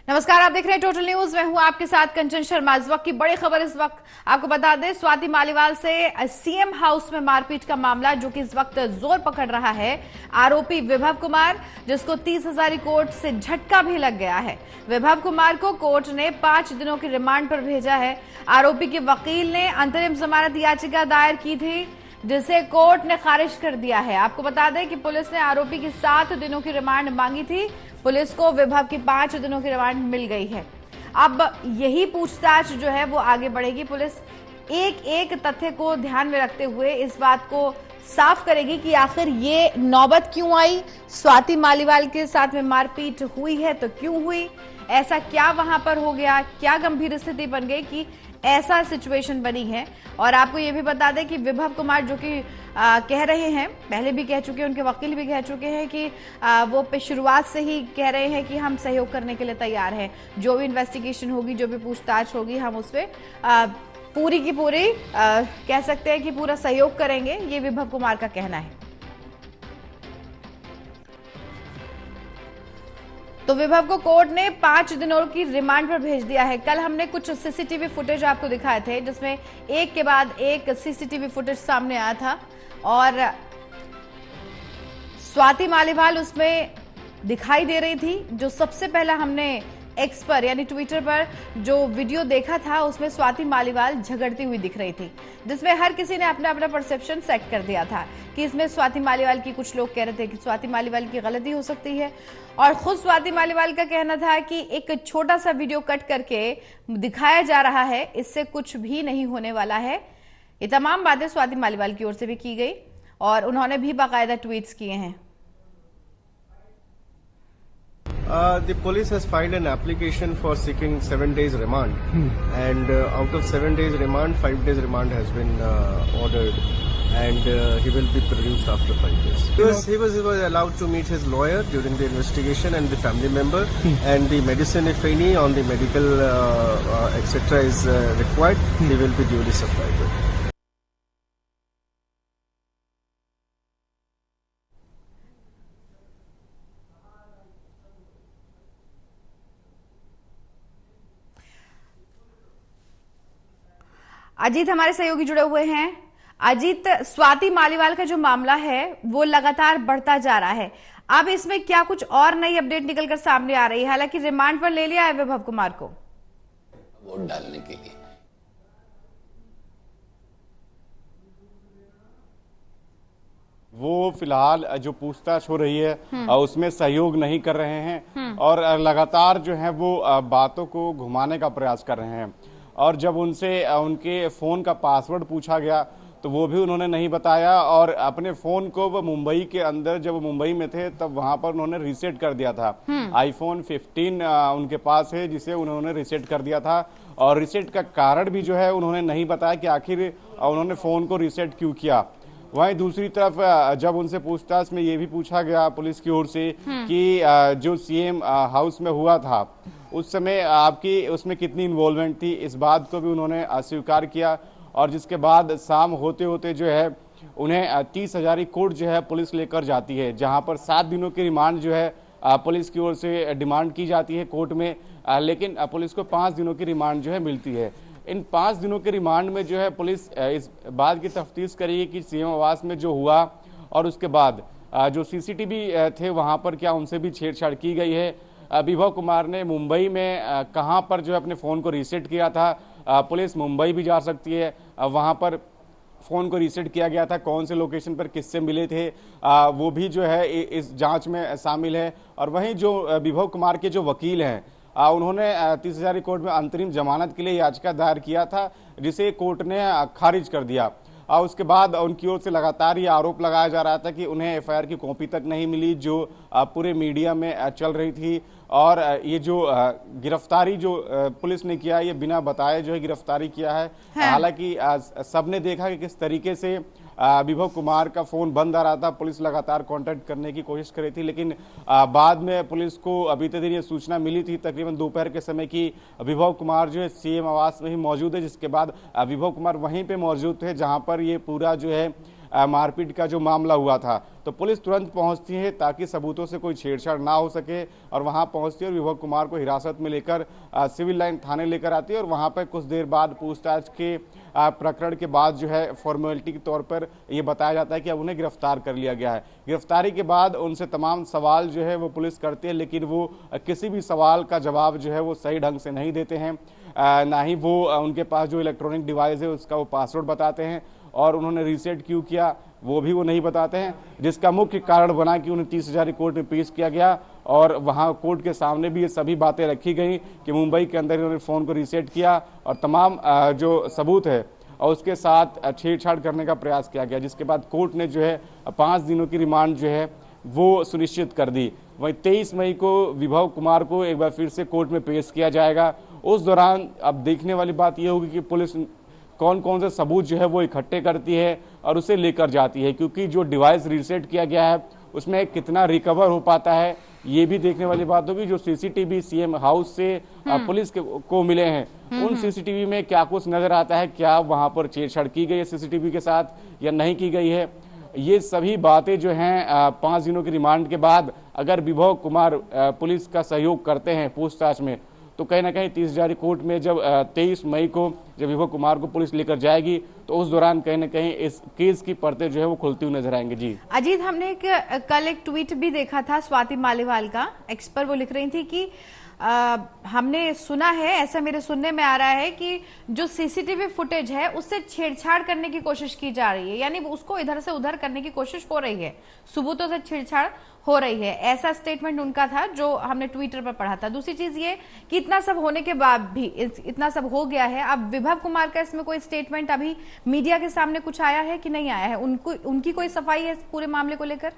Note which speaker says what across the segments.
Speaker 1: नमस्कार, आप देख रहे हैं टोटल न्यूज। मैं हूं आपके साथ कंचन शर्मा। इस वक्त की बड़ी खबर इस वक्त आपको बता दें, स्वाति मालीवाल से सीएम हाउस में मारपीट का मामला जो कि इस वक्त जोर पकड़ रहा है। आरोपी विभव कुमार, जिसको 30,000 कोर्ट से झटका भी लग गया है। विभव कुमार को कोर्ट ने 5 दिनों की रिमांड पर भेजा है। आरोपी के वकील ने अंतरिम जमानत याचिका दायर की थी, जिसे कोर्ट ने खारिज कर दिया है। आपको बता दें कि पुलिस ने आरोपी की 7 दिनों की रिमांड मांगी थी। पुलिस को विभव की 5 दिनों की रिमांड मिल गई है। अब यही पूछताछ जो है वो आगे बढ़ेगी। पुलिस एक एक तथ्य को ध्यान में रखते हुए इस बात को साफ करेगी कि आखिर ये नौबत क्यों आई, स्वाति मालीवाल के साथ में मारपीट हुई है तो क्यों हुई, ऐसा क्या वहां पर हो गया, क्या गंभीर स्थिति बन गई कि ऐसा सिचुएशन बनी है। और आपको ये भी बता दें कि विभव कुमार जो कि कह रहे हैं, पहले भी कह चुके हैं, उनके वकील भी कह चुके हैं कि वो शुरुआत से ही कह रहे हैं कि हम सहयोग करने के लिए तैयार हैं। जो भी इन्वेस्टिगेशन होगी, जो भी पूछताछ होगी, हम उसमें पूरी की पूरी कह सकते हैं कि पूरा सहयोग करेंगे, ये विभव कुमार का कहना है। तो विभव को कोर्ट ने 5 दिनों की रिमांड पर भेज दिया है। कल हमने कुछ सीसीटीवी फुटेज आपको दिखाए थे, जिसमें एक के बाद एक सीसीटीवी फुटेज सामने आया था और स्वाति मालीवाल उसमें दिखाई दे रही थी। जो सबसे पहला हमने एक्स पर यानी ट्विटर पर जो वीडियो देखा था, उसमें स्वाति मालीवाल झगड़ती हुई दिख रही थी, जिसमें हर किसी ने अपना अपना परसेप्शन सेट कर दिया था कि इसमें स्वाति मालीवाल की, कुछ लोग कह रहे थे कि स्वाति मालीवाल की गलती हो सकती है, और खुद स्वाति मालीवाल का कहना था कि एक छोटा सा वीडियो कट करके दिखाया जा रहा है, इससे कुछ भी नहीं होने वाला है। ये तमाम बातें स्वाति मालीवाल की ओर से भी की गई और उन्होंने भी बाकायदा ट्वीट्स किए हैं।
Speaker 2: The police has filed an application for seeking 7 days remand, and out of 7 days remand, 5 days remand has been ordered, and he will be produced after 5 days. He was allowed to meet his lawyer during the investigation and the family member, and the medicine, if any, on the medical etc. is required, he will be duly supplied with.
Speaker 1: Ajit हमारे सहयोगी जुड़े हुए हैं। अजीत, स्वाति मालीवाल का जो मामला है वो लगातार बढ़ता जा रहा है। अब इसमें क्या कुछ और नई अपडेट निकलकर सामने आ रही है? हालांकि रिमांड पर ले लिया है विभव कुमार को
Speaker 3: वोट डालने के लिए।
Speaker 4: वो फिलहाल जो पूछताछ हो रही है उसमें सहयोग नहीं कर रहे हैं और लगातार जो है वो बातों को घुमाने का प्रयास कर रहे हैं। और जब उनसे उनके फ़ोन का पासवर्ड पूछा गया तो वो भी उन्होंने नहीं बताया, और अपने फ़ोन को वो मुंबई के अंदर, जब वो मुंबई में थे तब वहाँ पर उन्होंने रीसेट कर दिया था। आईफोन 15 उनके पास है, जिसे उन्होंने रीसेट कर दिया था, और रीसेट का कारण भी जो है उन्होंने नहीं बताया कि आखिर उन्होंने फ़ोन को रीसेट क्यों किया। वहीं दूसरी तरफ जब उनसे पूछताछ में ये भी पूछा गया पुलिस की ओर से कि जो सीएम हाउस में हुआ था उस समय आपकी उसमें कितनी इन्वॉल्वमेंट थी, इस बात को भी उन्होंने अस्वीकार किया। और जिसके बाद शाम होते होते जो है उन्हें 30,000 कोर्ट जो है पुलिस लेकर जाती है, जहां पर 7 दिनों की रिमांड जो है पुलिस की ओर से डिमांड की जाती है कोर्ट में, लेकिन पुलिस को 5 दिनों की रिमांड जो है मिलती है। इन 5 दिनों के रिमांड में जो है पुलिस इस बात की तफ्तीश करेगी कि सीएम आवास में जो हुआ और उसके बाद जो सीसीटीवी थे वहां पर क्या उनसे भी छेड़छाड़ की गई है। विभव कुमार ने मुंबई में कहां पर जो है अपने फ़ोन को रीसेट किया था, पुलिस मुंबई भी जा सकती है, वहां पर फ़ोन को रीसेट किया गया था, कौन से लोकेशन पर किससे मिले थे, वो भी जो है इस जांच में शामिल है। और वहीं जो विभव कुमार के जो वकील हैं उन्होंने 30,000 कोर्ट में अंतरिम जमानत के लिए याचिका दायर किया था, जिसे कोर्ट ने खारिज कर दिया। उसके बाद उनकी ओर से लगातार ये आरोप लगाया जा रहा था कि उन्हें एफआईआर की कॉपी तक नहीं मिली, जो पूरे मीडिया में चल रही थी। और ये जो गिरफ्तारी जो पुलिस ने किया, ये बिना बताए जो है गिरफ्तारी किया है। हालांकि सबने देखा कि किस तरीके से विभव कुमार का फोन बंद आ रहा था, पुलिस लगातार कांटेक्ट करने की कोशिश कर रही थी, लेकिन बाद में पुलिस को बीते दिन ये सूचना मिली थी तकरीबन दोपहर के समय कि विभव कुमार जो है सीएम आवास में ही मौजूद है, जिसके बाद विभव कुमार वहीं पे मौजूद थे जहां पर ये पूरा जो है मारपीट का जो मामला हुआ था, तो पुलिस तुरंत पहुंचती है ताकि सबूतों से कोई छेड़छाड़ ना हो सके, और वहां पहुंचती है और विभव कुमार को हिरासत में लेकर सिविल लाइन थाने लेकर आती है। और वहां पर कुछ देर बाद पूछताछ के प्रकरण के बाद जो है फॉर्मेलिटी के तौर पर यह बताया जाता है कि अब उन्हें गिरफ्तार कर लिया गया है। गिरफ्तारी के बाद उनसे तमाम सवाल जो है वो पुलिस करती है, लेकिन वो किसी भी सवाल का जवाब जो है वो सही ढंग से नहीं देते हैं, ना ही वो उनके पास जो इलेक्ट्रॉनिक डिवाइस है उसका वो पासवर्ड बताते हैं, और उन्होंने रीसेट क्यों किया वो भी वो नहीं बताते हैं, जिसका मुख्य कारण बना कि उन्हें 30,000 कोर्ट में पेश किया गया। और वहां कोर्ट के सामने भी ये सभी बातें रखी गई कि मुंबई के अंदर इन्होंने फोन को रीसेट किया और तमाम जो सबूत है और उसके साथ छेड़छाड़ करने का प्रयास किया गया, जिसके बाद कोर्ट ने जो है 5 दिनों की रिमांड जो है वो सुनिश्चित कर दी। वहीं 23 मई को विभव कुमार को एक बार फिर से कोर्ट में पेश किया जाएगा। उस दौरान अब देखने वाली बात यह होगी कि पुलिस कौन कौन से सबूत जो है वो इकट्ठे करती है और उसे लेकर जाती है, क्योंकि जो डिवाइस रीसेट किया गया है उसमें कितना रिकवर हो पाता है ये भी देखने वाली बात होगी। जो सीसीटीवी सीएम हाउस से पुलिस को मिले हैं उन सीसीटीवी में क्या कुछ नजर आता है, क्या वहां पर छेड़छाड़ की गई है सीसीटीवी के साथ या नहीं की गई है, ये सभी बातें जो हैं 5 दिनों की रिमांड के बाद अगर विभव कुमार पुलिस का सहयोग करते हैं पूछताछ में, तो कहीं ना कहीं 30,000 कोर्ट में जब 23 मई को जब विभव कुमार को पुलिस लेकर जाएगी तो उस दौरान कहीं ना कहीं इस केस की परतें जो है वो खुलती हुई नजर आएंगी। जी
Speaker 1: अजीत, हमने कल एक ट्वीट भी देखा था स्वाति मालीवाल का, एक्स पर वो लिख रही थी कि हमने सुना है, ऐसा मेरे सुनने में आ रहा है कि जो सीसीटीवी फुटेज है उससे छेड़छाड़ करने की कोशिश की जा रही है, यानी उसको इधर से उधर करने की कोशिश हो रही है, सबूतों से छेड़छाड़ हो रही है, ऐसा स्टेटमेंट उनका था जो हमने ट्विटर पर पढ़ा था। दूसरी चीज ये कि इतना सब होने के बाद भी इतना सब हो गया है, अब विभव कुमार का इसमें कोई स्टेटमेंट अभी मीडिया के सामने कुछ आया है कि नहीं आया है, उनकी कोई सफाई है पूरे मामले को लेकर?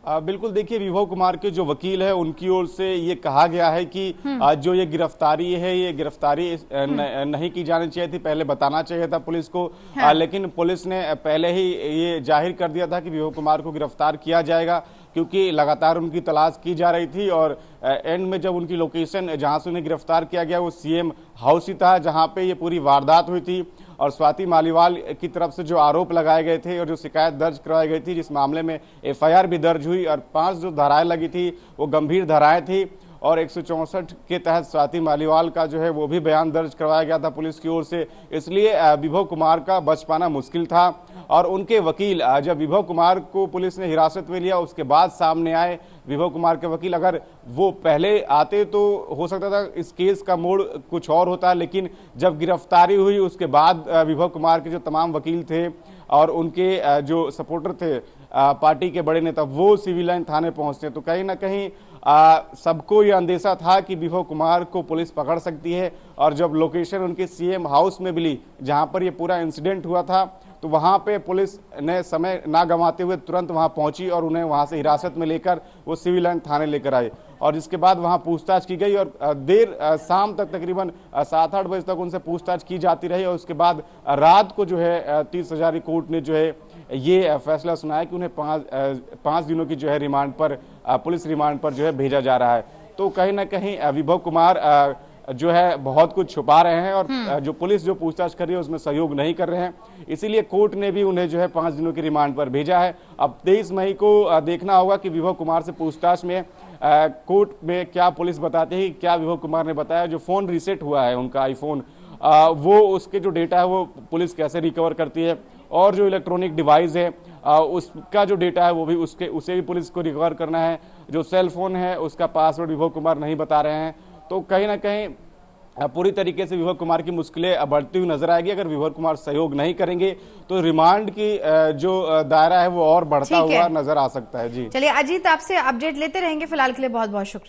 Speaker 4: बिल्कुल, देखिए विभव कुमार के जो वकील है उनकी ओर से ये कहा गया है कि जो ये गिरफ्तारी है ये गिरफ्तारी नहीं की जानी चाहिए थी, पहले बताना चाहिए था पुलिस को। लेकिन पुलिस ने पहले ही ये जाहिर कर दिया था कि विभव कुमार को गिरफ्तार किया जाएगा, क्योंकि लगातार उनकी तलाश की जा रही थी। और एंड में जब उनकी लोकेशन जहां से उन्हें गिरफ्तार किया गया वो सीएम हाउस ही था जहां पे ये पूरी वारदात हुई थी। और स्वाति मालीवाल की तरफ से जो आरोप लगाए गए थे और जो शिकायत दर्ज करवाई गई थी, जिस मामले में एफआईआर भी दर्ज हुई और 5 जो धाराएं लगी थी वो गंभीर धाराएं थी, और 164 के तहत स्वाति मालीवाल का जो है वो भी बयान दर्ज करवाया गया था पुलिस की ओर से। इसलिए विभव कुमार का बच पाना मुश्किल था। और उनके वकील जब विभव कुमार को पुलिस ने हिरासत में लिया उसके बाद सामने आए विभव कुमार के वकील, अगर वो पहले आते तो हो सकता था इस केस का मोड़ कुछ और होता, लेकिन जब गिरफ्तारी हुई उसके बाद विभव कुमार के जो तमाम वकील थे और उनके जो सपोर्टर थे पार्टी के बड़े नेता वो सिविल लाइन थाने पहुंचते, तो कहीं ना कहीं सबको ये अंदेशा था कि विभव कुमार को पुलिस पकड़ सकती है। और जब लोकेशन उनके सीएम हाउस में मिली जहां पर ये पूरा इंसिडेंट हुआ था, तो वहां पे पुलिस ने समय ना गंवाते हुए तुरंत वहां पहुंची और उन्हें वहां से हिरासत में लेकर वो सिविल लाइन थाने लेकर आए। और जिसके बाद वहां पूछताछ की गई और देर शाम तक तकरीबन 7-8 बजे तक उनसे पूछताछ की जाती रही। और उसके बाद रात को जो है 30,000 कोर्ट ने जो है ये फैसला सुनाया कि उन्हें 5 दिनों की जो है रिमांड पर पुलिस रिमांड पर जो है भेजा जा रहा है। तो कहीं ना कहीं विभव कुमार जो है बहुत कुछ छुपा रहे हैं और जो पुलिस जो पूछताछ कर रही है उसमें सहयोग नहीं कर रहे हैं, इसीलिए कोर्ट ने भी उन्हें जो है 5 दिनों की रिमांड पर भेजा है। अब 23 मई को देखना होगा कि विभव कुमार से पूछताछ में कोर्ट में क्या पुलिस बताती है, क्या विभव कुमार ने बताया जो फोन रीसेट हुआ है उनका आईफोन, वो उसके जो डेटा है वो पुलिस कैसे रिकवर करती है, और जो इलेक्ट्रॉनिक डिवाइस है उसका जो डेटा है वो भी उसे भी पुलिस को रिकवर करना है। जो सेल फोन है उसका पासवर्ड विभव कुमार नहीं बता रहे हैं। तो कहीं ना कहीं पूरी तरीके से विभव कुमार की मुश्किलें बढ़ती हुई नजर आएगी। अगर विभव कुमार सहयोग नहीं करेंगे तो रिमांड की जो दायरा है वो और बढ़ता हुआ नजर आ सकता है। जी
Speaker 1: चलिए अजीत, आपसे अपडेट लेते रहेंगे, फिलहाल के लिए बहुत बहुत शुक्रिया।